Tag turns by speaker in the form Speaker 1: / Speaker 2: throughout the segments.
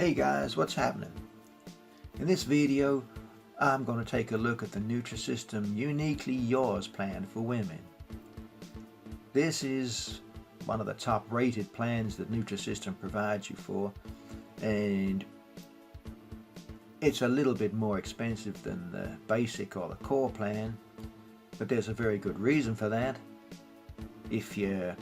Speaker 1: Hey guys, what's happening? In this video, I'm going to take a look at the Nutrisystem Uniquely Yours plan for women. This is one of the top rated plans that Nutrisystem provides you for, and it's a little bit more expensive than the basic or the core plan, but there's a very good reason for that. If you're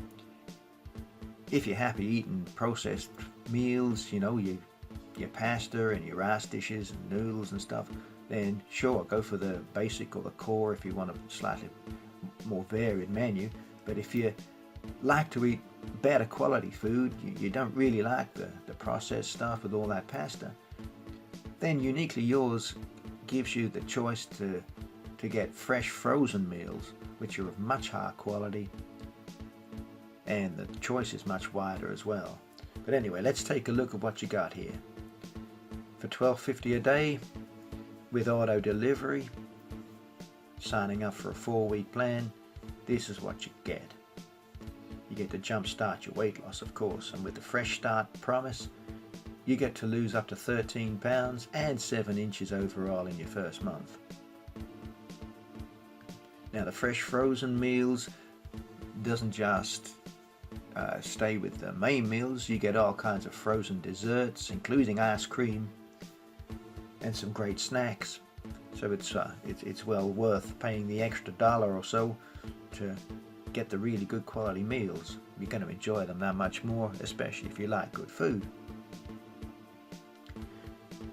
Speaker 1: happy eating processed meals, your pasta and your rice dishes and noodles and stuff, then sure, go for the basic or the core if you want a slightly more varied menu. But if you like to eat better quality food, you don't really like the processed stuff with all that pasta, then Uniquely Yours gives you the choice to get fresh frozen meals, which are of much higher quality, and the choice is much wider as well. But anyway, let's take a look at what you got here. For $12.50 a day with auto delivery, signing up for a 4-week plan, this is what you get. You get to jumpstart your weight loss, of course, and with the Fresh Start promise, you get to lose up to 13 pounds and 7 inches overall in your first month. Now, the fresh frozen meals doesn't just stay with the main meals. You get all kinds of frozen desserts, including ice cream and some great snacks. So it's well worth paying the extra $1 or so to get the really good quality meals. You're going to enjoy them that much more, especially if you like good food.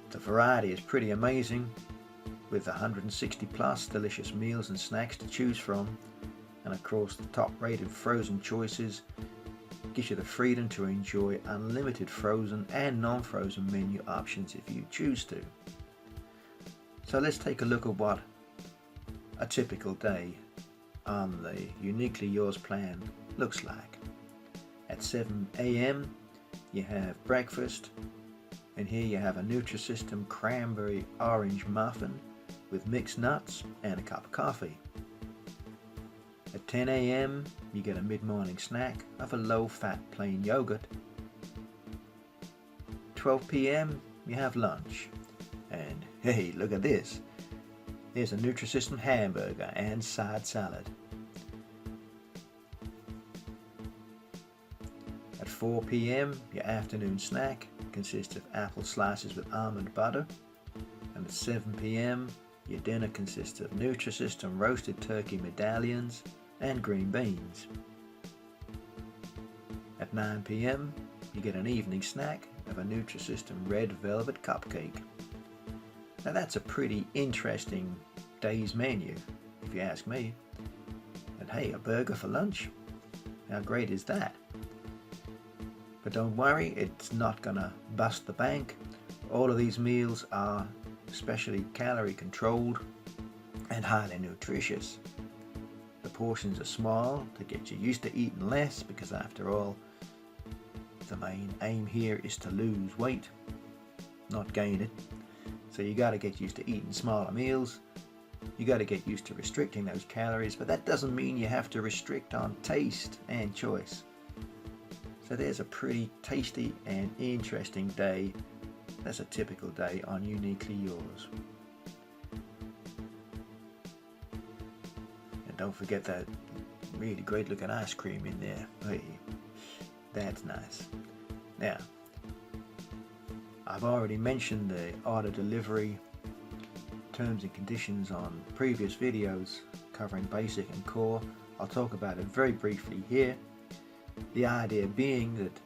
Speaker 1: The variety is pretty amazing, with 160 plus delicious meals and snacks to choose from, and of course the top rated frozen choices gives you the freedom to enjoy unlimited frozen and non-frozen menu options if you choose to. So let's take a look at what a typical day on the Uniquely Yours plan looks like. At 7 a.m. you have breakfast, and here you have a Nutrisystem cranberry orange muffin with mixed nuts and a cup of coffee. At 10 a.m. you get a mid-morning snack of a low-fat plain yogurt. 12 p.m. you have lunch, and hey, look at this. Here's a Nutrisystem hamburger and side salad. At 4 p.m. your afternoon snack consists of apple slices with almond butter, and at 7 p.m. your dinner consists of Nutrisystem roasted turkey medallions and green beans. At 9 p.m. you get an evening snack of a Nutrisystem red velvet cupcake. Now that's a pretty interesting day's menu, if you ask me. And hey, a burger for lunch? How great is that? But don't worry, it's not gonna bust the bank. All of these meals are especially calorie controlled and highly nutritious. The portions are small to get you used to eating less, because after all, the main aim here is to lose weight, not gain it. So you got to get used to eating smaller meals. You got to get used to restricting those calories, but that doesn't mean you have to restrict on taste and choice. So there's a pretty tasty and interesting day. That's a typical day on Uniquely Yours. And don't forget that really great looking ice cream in there. Hey, that's nice. Now, I've already mentioned the auto delivery terms and conditions on previous videos covering basic and core. I'll talk about it very briefly here. The idea being that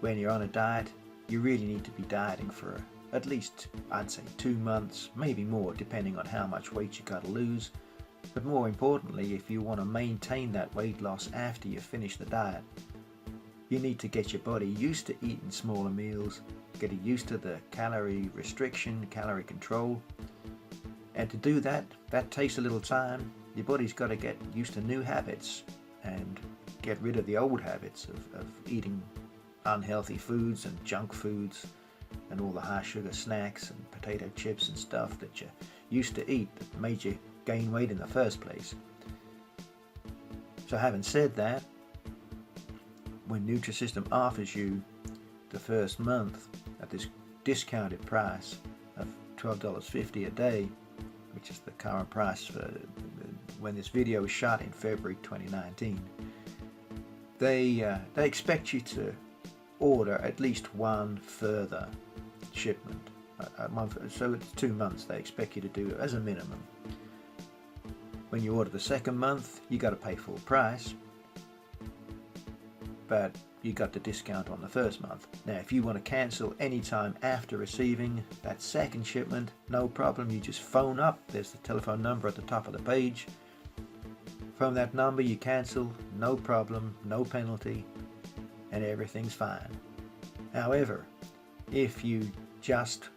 Speaker 1: when you're on a diet, you really need to be dieting for at least, I'd say, 2 months, maybe more, depending on how much weight you got to lose. But more importantly, if you want to maintain that weight loss after you finish the diet, you need to get your body used to eating smaller meals, get it used to the calorie restriction, calorie control. And to do that, that takes a little time. Your body's got to get used to new habits and get rid of the old habits of eating unhealthy foods and junk foods and all the high sugar snacks and potato chips and stuff that you used to eat that made you gain weight in the first place. So having said that, when Nutrisystem offers you the first month at this discounted price of $12.50 a day, which is the current price for when this video was shot in February 2019. They expect you to order at least one further shipment a month, so it's 2 months they expect you to do as a minimum. When you order the second month, you got to pay full price, but you got the discount on the first month. Now, if you want to cancel anytime after receiving that second shipment, no problem. You just phone up. There's the telephone number at the top of the page. Phone that number, you cancel, no problem, no penalty, and everything's fine. However, if you just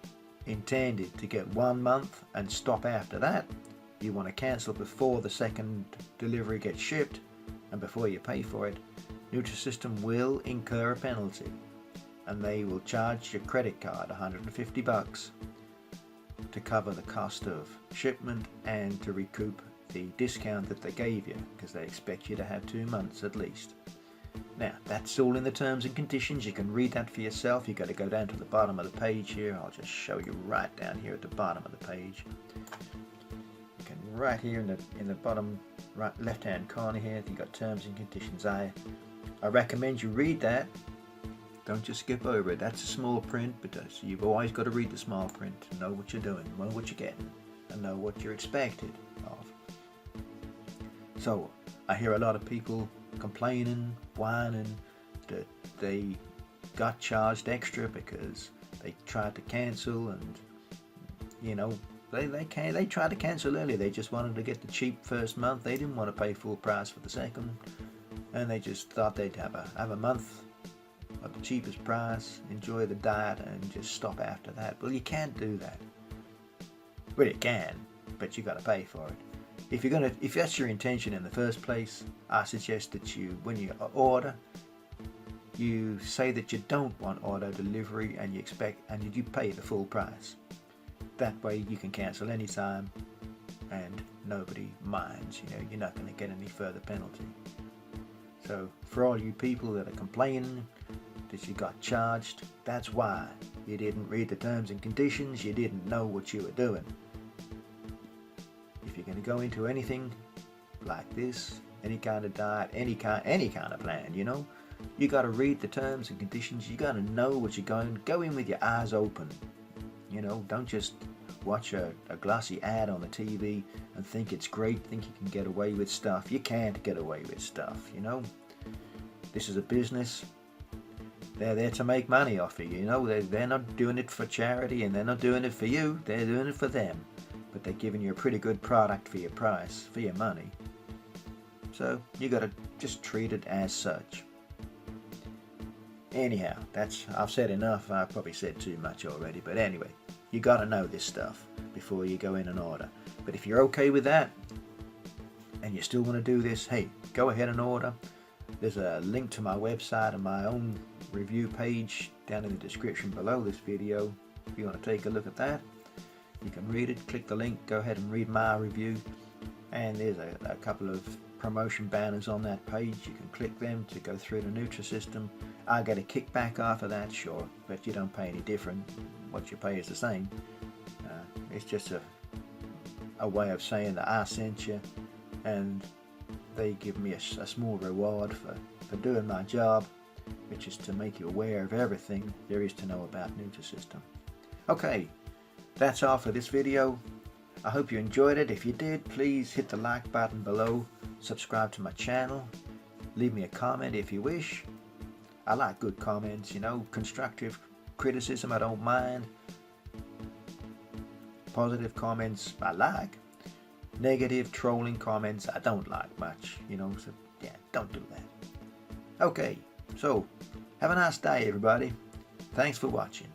Speaker 1: intended to get 1 month and stop after that, you want to cancel before the second delivery gets shipped and before you pay for it, Nutrisystem will incur a penalty, and they will charge your credit card $150 to cover the cost of shipment and to recoup the discount that they gave you, because they expect you to have 2 months at least. Now, that's all in the terms and conditions. You can read that for yourself. You got to go down to the bottom of the page here. I'll just show you right down here at the bottom of the page. You can right here in the bottom right left-hand corner here, you got terms and conditions. I recommend you read that. Don't just skip over it. That's a small print, but you've always got to read the small print to know what you're doing, know what you're getting, and know what you're expected of. So I hear a lot of people complaining, whining that they got charged extra because they tried to cancel, and you know, they tried to cancel early. They just wanted to get the cheap first month. They didn't want to pay full price for the second, and they just thought they'd have a month at the cheapest price, enjoy the diet, and just stop after that. Well, you can't do that. Well, you can, but you got to pay for it. If that's your intention in the first place, I suggest that when you order, you say that you don't want auto delivery and you pay the full price. That way you can cancel anytime and nobody minds. You know, you're not going to get any further penalty. So for all you people that are complaining that you got charged, that's why. You didn't read the terms and conditions. You didn't know what you were doing. If you're going to go into anything like this, any kind of diet, any kind of plan, you know, you got to read the terms and conditions. You got to know what you're go in with your eyes open. You know, don't just watch a glossy ad on the TV and think it's great, think you can get away with stuff. You can't get away with stuff, you know. This is a business. They're there to make money off of you, you know. They're not doing it for charity, and they're not doing it for you. They're doing it for them. But they're giving you a pretty good product for your price, for your money. So you got to just treat it as such. Anyhow, I've said enough. I've probably said too much already. But anyway, you got to know this stuff before you go in and order. But if you're okay with that, and you still want to do this, hey, go ahead and order. There's a link to my website and my own review page down in the description below this video. If you want to take a look at that, you can read it. Click the link, go ahead and read my review. And there's a couple of promotion banners on that page. You can click them to go through the Nutrisystem. I get a kickback off of that, sure, but you don't pay any different. What you pay is the same. It's just a way of saying that I sent you, and they give me a small reward for doing my job, which is to make you aware of everything there is to know about Nutrisystem. Okay, that's all for this video. I hope you enjoyed it. If you did, please hit the like button below, subscribe to my channel, leave me a comment if you wish. I like good comments, you know, constructive criticism I don't mind. Positive comments I like. Negative trolling comments I don't like much, you know, so yeah, don't do that. Okay, so have a nice day everybody. Thanks for watching.